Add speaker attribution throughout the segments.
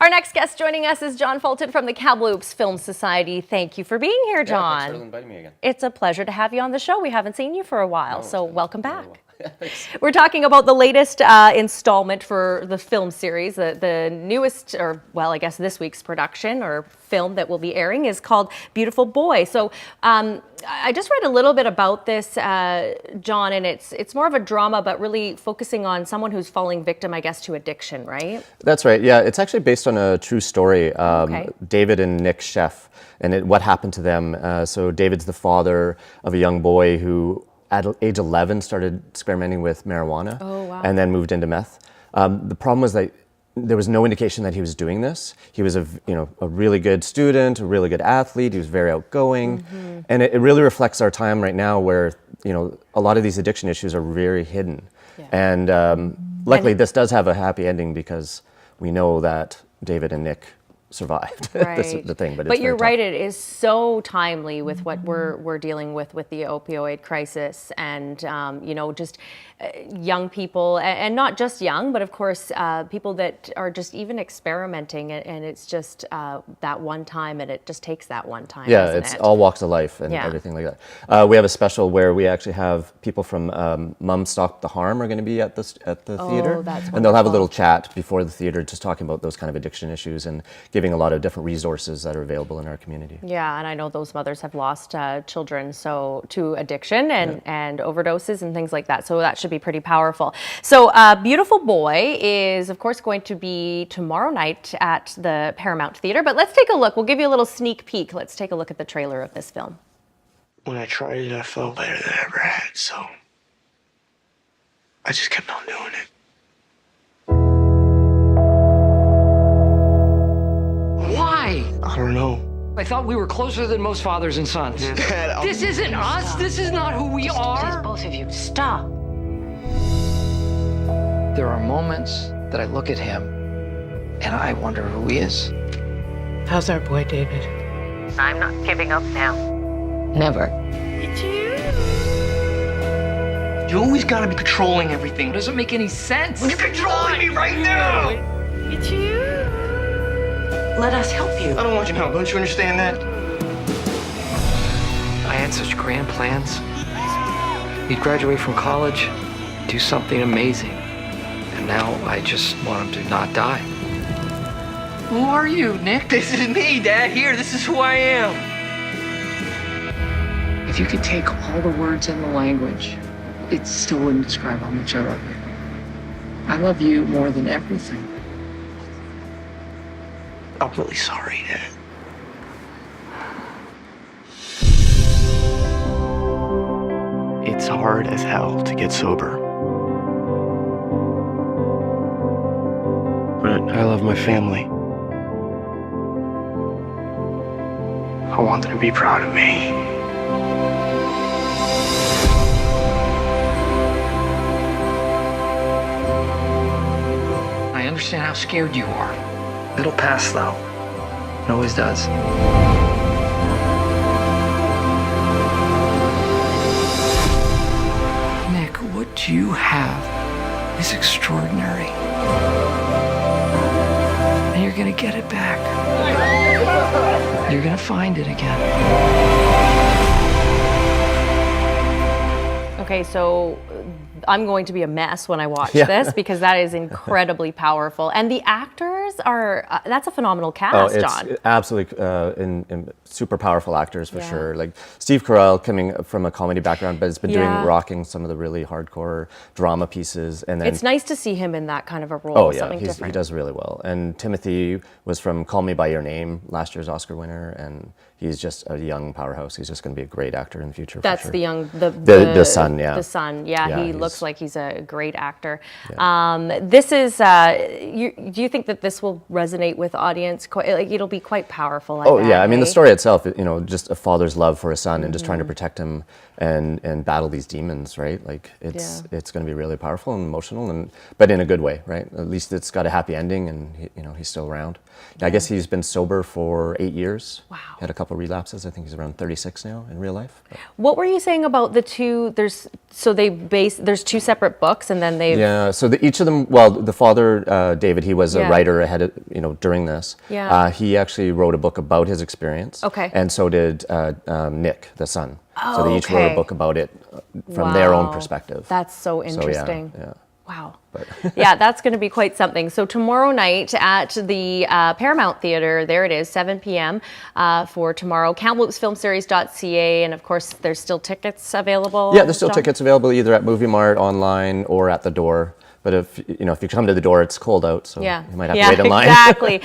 Speaker 1: Our next guest joining us is John Fulton from the Kamloops Film Society. Thank you for being here, John.
Speaker 2: Thanks for inviting me again.
Speaker 1: It's a pleasure to have you on the show. We haven't seen you for a while, so welcome back. We're talking about the latest installment for the film series. The newest, or well, I guess this week's production or film that will be airing is called Beautiful Boy. So I just read a little bit about this, John, and it's more of a drama, but really focusing on someone who's falling victim, I guess, to addiction, right?
Speaker 2: That's right. Yeah, it's actually based on a true story. David and Nick Sheff, and what happened to them. So David's the father of a young boy who, at age 11, started experimenting with marijuana and then moved into meth. The problem was that there was no indication that he was doing this. He was a really good student, a really good athlete. He was very outgoing. And it really reflects our time right now where, a lot of these addiction issues are very hidden. Yeah. And luckily this does have a happy ending because we know that David and Nick survived.
Speaker 1: Right.
Speaker 2: This is the thing,
Speaker 1: but you're right, it is so timely with what we're dealing with the opioid crisis and just young people, and not just young, but of course people that are just even experimenting, and it's just that one time, and it just takes that one time.
Speaker 2: Yeah, it's all walks of life and everything like that. We have a special where we actually have people from Mum Stop the Harm are going to be at the theater, and they'll have a little chat before the theater, just talking about those kind of addiction issues and giving a lot of different resources that are available in our community. Yeah,
Speaker 1: and I know those mothers have lost children to addiction and overdoses and things like that. So that should be pretty powerful. So Beautiful Boy is, of course, going to be tomorrow night at the Paramount Theater. But let's take a look. We'll give you a little sneak peek. Let's take a look at the trailer of this film.
Speaker 3: When I tried it, I felt better than I ever had. So I just kept on doing it. I don't know.
Speaker 4: I thought we were closer than most fathers and sons.
Speaker 3: Dad,
Speaker 4: this isn't us.
Speaker 5: Stop.
Speaker 4: This is not who we are.
Speaker 5: Please, both of you, stop.
Speaker 4: There are moments that I look at him and I wonder who he is.
Speaker 6: How's our boy, David?
Speaker 5: I'm not giving up now. Never.
Speaker 6: It's you.
Speaker 3: You always gotta be controlling everything.
Speaker 4: It doesn't make any sense.
Speaker 3: You're controlling me right now!
Speaker 6: It's you.
Speaker 5: Let us help you.
Speaker 3: I don't want your help. Don't you understand that?
Speaker 4: I had such grand plans. He'd graduate from college, do something amazing. And now I just want him to not die. Who are you, Nick?
Speaker 3: This is me, Dad. Here, this is who I am.
Speaker 7: If you could take all the words in the language, it still wouldn't describe how much I love you. I love you more than everything.
Speaker 3: I'm really sorry, Dad. It's hard as hell to get sober. But I love my family. I want them to be proud of me.
Speaker 4: I understand how scared you are. It'll pass, though. It always does. Nick, what you have is extraordinary. And you're gonna get it back. You're gonna find it again.
Speaker 1: Okay, so I'm going to be a mess when I watch this because that is incredibly powerful. And the actors are, that's a phenomenal cast, John.
Speaker 2: It's absolutely super powerful actors for sure. Like Steve Carell, coming from a comedy background, but has been rocking some of the really hardcore drama pieces. And then
Speaker 1: it's nice to see him in that kind of a role, something different.
Speaker 2: He does really well. And Timothy was from Call Me By Your Name, last year's Oscar winner, and he's just a young powerhouse. He's just going to be a great actor in the future.
Speaker 1: That's
Speaker 2: for sure.
Speaker 1: the young,
Speaker 2: the son,
Speaker 1: The son, he looks like he's a great actor.
Speaker 2: Yeah.
Speaker 1: This is, do you think that this will resonate with audience? It'll be quite powerful.
Speaker 2: I mean, the story itself, just a father's love for a son and just trying to protect him and battle these demons, right? Like it's going to be really powerful and emotional, but in a good way, right? At least it's got a happy ending, and he's still around. I guess he's been sober for 8 years.
Speaker 1: Wow.
Speaker 2: Had a couple couple relapses. I think he's around 36 now in real life. But.
Speaker 1: What were you saying about the two? There's two separate books, and then they.
Speaker 2: Yeah. So each of them. Well, the father, David, he was a writer ahead of during this.
Speaker 1: Yeah.
Speaker 2: He actually wrote a book about his experience.
Speaker 1: Okay.
Speaker 2: And so did Nick, the son.
Speaker 1: Oh,
Speaker 2: so they each wrote a book about it from their own perspective.
Speaker 1: That's so interesting.
Speaker 2: So, yeah.
Speaker 1: Wow. Yeah, that's going to be quite something. So tomorrow night at the Paramount Theatre, there it is, 7 p.m. For tomorrow, KamloopsFilmSeries.ca, and of course, there's still tickets available.
Speaker 2: Yeah, there's still tickets available either at Movie Mart, online, or at the door. But if you come to the door, it's cold out, so you might have to wait in line.
Speaker 1: Exactly.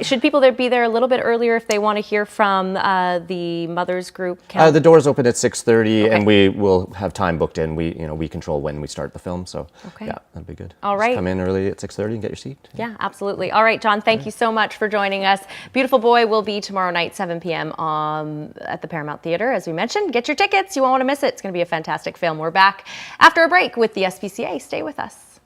Speaker 1: Should people be there a little bit earlier if they want to hear from the mothers group?
Speaker 2: The doors open at 6:30, and we will have time booked in. We control when we start the film, so yeah, that'd be good.
Speaker 1: All right.
Speaker 2: Just come in early at 6:30 and get your seat.
Speaker 1: Yeah, absolutely. All right, John, thank you so much for joining us. Beautiful Boy will be tomorrow night, 7 p.m. At the Paramount Theatre, as we mentioned. Get your tickets. You won't want to miss it. It's going to be a fantastic film. We're back after a break with the SPCA. Stay with us.